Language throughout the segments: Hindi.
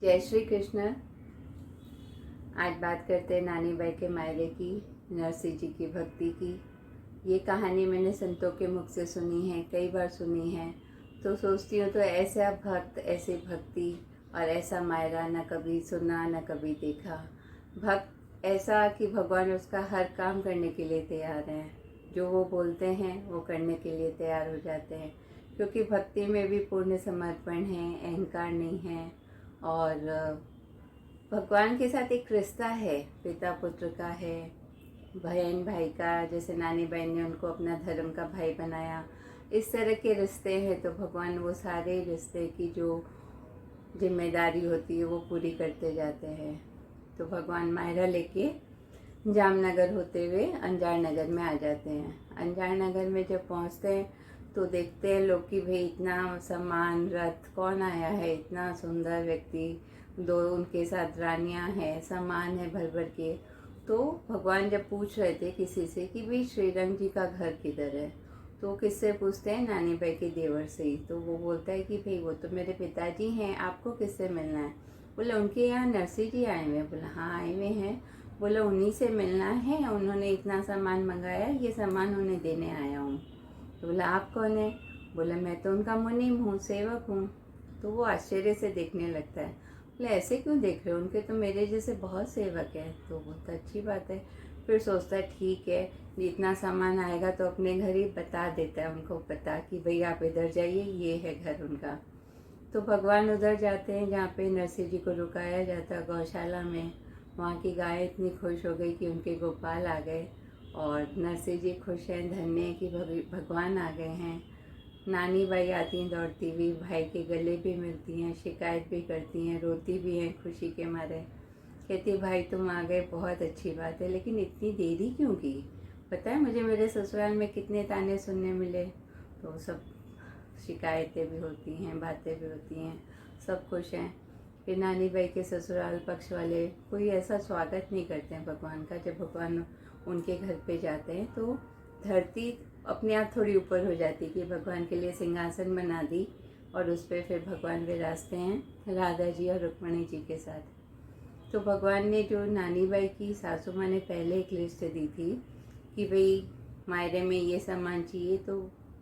जय श्री कृष्ण। आज बात करते हैं नानी बाई के मायरे की, नरसिंह जी की भक्ति की। ये कहानी मैंने संतों के मुख से सुनी है, कई बार सुनी है। तो सोचती हूँ तो ऐसा भक्त, ऐसी भक्ति और ऐसा मायरा न कभी सुना न कभी देखा। भक्त ऐसा कि भगवान उसका हर काम करने के लिए तैयार हैं। जो वो बोलते हैं वो करने के लिए तैयार हो जाते हैं, क्योंकि भक्ति में भी पूर्ण समर्पण है, अहंकार नहीं है। और भगवान के साथ एक रिश्ता है, पिता पुत्र का है, बहन भाई का। जैसे नानी बहन ने उनको अपना धर्म का भाई बनाया, इस तरह के रिश्ते हैं। तो भगवान वो सारे रिश्ते की जो जिम्मेदारी होती है वो पूरी करते जाते हैं। तो भगवान मायरा लेके जामनगर होते हुए अंजार नगर में आ जाते हैं। अंजार नगर में जब पहुंचते हैं तो देखते हैं लोग कि भाई इतना सम्मान, रथ कौन आया है, इतना सुंदर व्यक्ति, दो उनके साथ रानियां हैं, सम्मान है भर भर के। तो भगवान जब पूछ रहे थे किसी से कि भाई श्रीरंग जी का घर किधर है, तो किससे पूछते हैं? नानी बाई के देवर से ही। तो वो बोलता है कि भाई वो तो मेरे पिताजी हैं, आपको किससे मिलना है? बोले उनके यहाँ नरसिंह जी आए हुए हैं। बोला हाँ आए हुए हैं। बोला उन्हीं से मिलना है, उन्होंने इतना सामान मंगाया, ये सामान उन्हें देने आया हूँ। तो बोला आप कौन है? बोला मैं तो उनका मुनीम हूँ, सेवक हूँ। तो वो आश्चर्य से देखने लगता है। बोले ऐसे क्यों देख रहे हो, उनके तो मेरे जैसे बहुत सेवक है। तो बहुत अच्छी बात है। फिर सोचता है ठीक है, इतना सामान आएगा तो अपने घर ही बता देता है उनको पता कि भाई आप इधर जाइए, ये है घर उनका। तो भगवान उधर जाते हैं जहाँ पे नरसिंह जी को रुकाया जाता है, गौशाला में। वहाँ की गाय इतनी खुश हो गई कि उनके गोपाल आ गए, और नरसिंह जी खुश हैं, धन्य हैं कि भगवान आ गए हैं। नानी बाई आती हैं दौड़ती हुई, भाई के गले भी मिलती हैं, शिकायत भी करती हैं, रोती भी हैं खुशी के मारे। कहती भाई तुम आ गए, बहुत अच्छी बात है, लेकिन इतनी देरी क्यों की? पता है मुझे मेरे ससुराल में कितने ताने सुनने मिले। तो सब शिकायतें भी होती हैं, बातें भी होती हैं, सब खुश हैं। फिर नानी बाई के ससुराल पक्ष वाले कोई ऐसा स्वागत नहीं करते हैं भगवान का। जब भगवान उनके घर पे जाते हैं तो धरती अपने आप थोड़ी ऊपर हो जाती कि भगवान के लिए सिंहासन बना दी, और उस पर फिर भगवान विराजते हैं राधा जी और रुक्मणी जी के साथ। तो भगवान ने जो नानी बाई की सासू माँ ने पहले एक लिस्ट दी थी कि भाई मायरे में ये सामान चाहिए, तो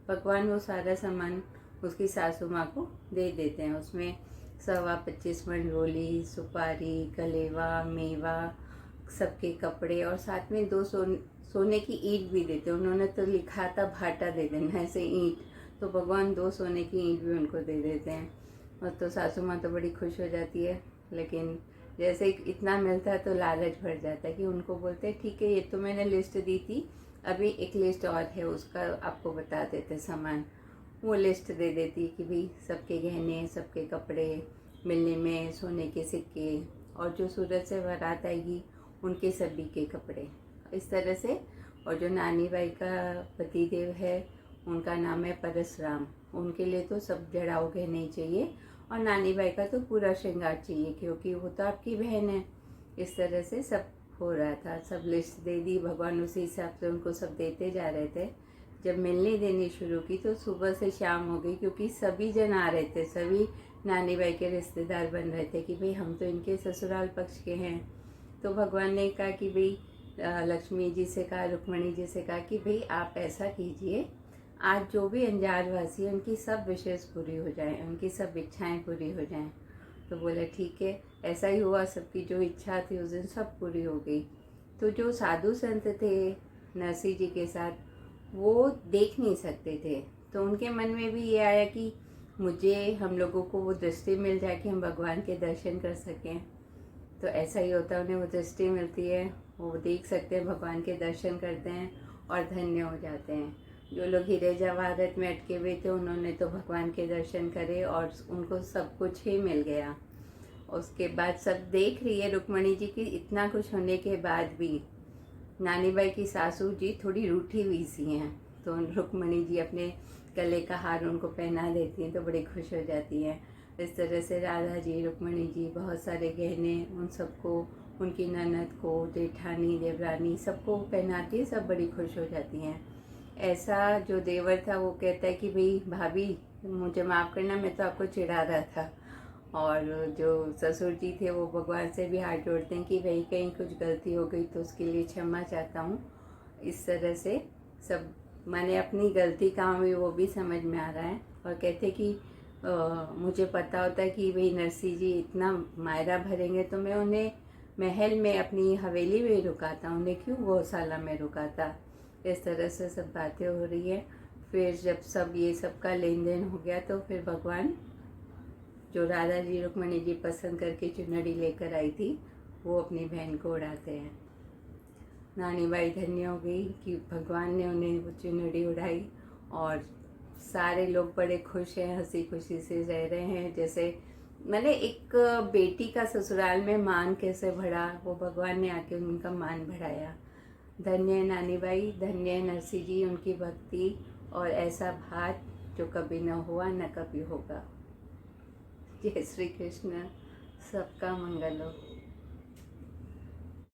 भगवान वो सारा सामान उसकी सासू माँ को दे देते हैं। उसमें 25 मन रोली, सुपारी, कलेवा, मेवा, सबके कपड़े, और साथ में 2 सोने की ईंट भी देते। उन्होंने तो लिखा था भाटा दे देना, ऐसे ईंट। तो भगवान 2 सोने की ईंट भी उनको दे देते हैं। और तो सासू माँ तो बड़ी खुश हो जाती है। लेकिन जैसे इतना मिलता है तो लालच भर जाता है कि उनको बोलते हैं ठीक है, ये तो मैंने लिस्ट दी थी, अभी एक लिस्ट और है, उसका आपको बता देते सामान। वो लिस्ट दे देती कि भाई सबके गहने, सबके कपड़े मिलने में, सोने के सिक्के, और जो सूरत से बारात आएगी उनके सभी के कपड़े, इस तरह से। और जो नानी बाई का पतिदेव है उनका नाम है परशुराम, उनके लिए तो सब जड़ाऊ गहने ही चाहिए, और नानी बाई का तो पूरा श्रृंगार चाहिए क्योंकि वो तो आपकी बहन है। इस तरह से सब हो रहा था। सब लिस्ट दे दी, भगवान उसी हिसाब से उनको सब देते जा रहे थे। जब मिलनी देनी शुरू की तो सुबह से शाम हो गई, क्योंकि सभी जन आ रहे थे, सभी नानी बाई के रिश्तेदार बन रहे थे कि भाई हम तो इनके ससुराल पक्ष के हैं। तो भगवान ने कहा कि भाई लक्ष्मी जी से कहा, रुक्मणी जी से कहा कि भाई आप ऐसा कीजिए, आज जो भी अंजार वासी है उनकी सब विशेष पूरी हो जाए, उनकी सब इच्छाएं पूरी हो जाएं। तो बोले ठीक है। ऐसा ही हुआ, सबकी जो इच्छा थी उस दिन सब पूरी हो गई। तो जो साधु संत थे नरसिंह जी के साथ, वो देख नहीं सकते थे। तो उनके मन में भी ये आया कि मुझे, हम लोगों को वो दृष्टि मिल जाए कि हम भगवान के दर्शन कर सकें। तो ऐसा ही होता है, उन्हें वो दृष्टि मिलती है, वो देख सकते हैं, भगवान के दर्शन करते हैं और धन्य हो जाते हैं। जो लोग हीरे जवाहरत में अटके हुए थे उन्होंने तो भगवान के दर्शन करे और उनको सब कुछ ही मिल गया। उसके बाद सब देख रही है रुक्मणी जी की, इतना कुछ होने के बाद भी नानी बाई की सासू जी थोड़ी रूठी हुई सी हैं। तो रुक्मणी जी अपने गले का हार उनको पहना देती हैं तो बड़ी खुश हो जाती हैं। इस तरह से राधा जी, रुक्मणी जी, बहुत सारे गहने उन सबको, उनकी ननद को, जेठानी, देवरानी, सबको पहनाती है, सब बड़ी खुश हो जाती हैं। ऐसा जो देवर था वो कहता है कि भाई भाभी मुझे माफ़ करना, मैं तो आपको चिढ़ा रहा था। और जो ससुर जी थे वो भगवान से भी हाथ जोड़ते हैं कि भाई कहीं कुछ गलती हो गई तो उसके लिए क्षमा चाहता हूँ। इस तरह से सब मैंने अपनी गलती कहाँ हुई वो भी समझ में आ रहा है। और कहते कि मुझे पता होता है कि भाई नरसिंह जी इतना मायरा भरेंगे तो मैं उन्हें महल में अपनी हवेली में रुकाता, उन्हें क्यों गौशाला में रुकाता। इस तरह से सब बातें हो रही है। फिर जब सब ये सब का लेन देन हो गया तो फिर भगवान जो राधा जी रुक्मणी जी पसंद करके चुनरी लेकर आई थी वो अपनी बहन को उड़ाते हैं। नानी बाई धन्य हो गई कि भगवान ने उन्हें वो चुनरी उड़ाई और सारे लोग बड़े खुश हैं, हंसी खुशी से रह रहे हैं। जैसे मैंने एक बेटी का ससुराल में मान कैसे बढ़ा, वो भगवान ने आके उनका मान बढ़ाया। धन्य है नानी बाई, धन्य है नरसिंह जी, उनकी भक्ति और ऐसा भात जो कभी न हुआ न कभी होगा। जय श्री कृष्ण, सबका मंगल हो।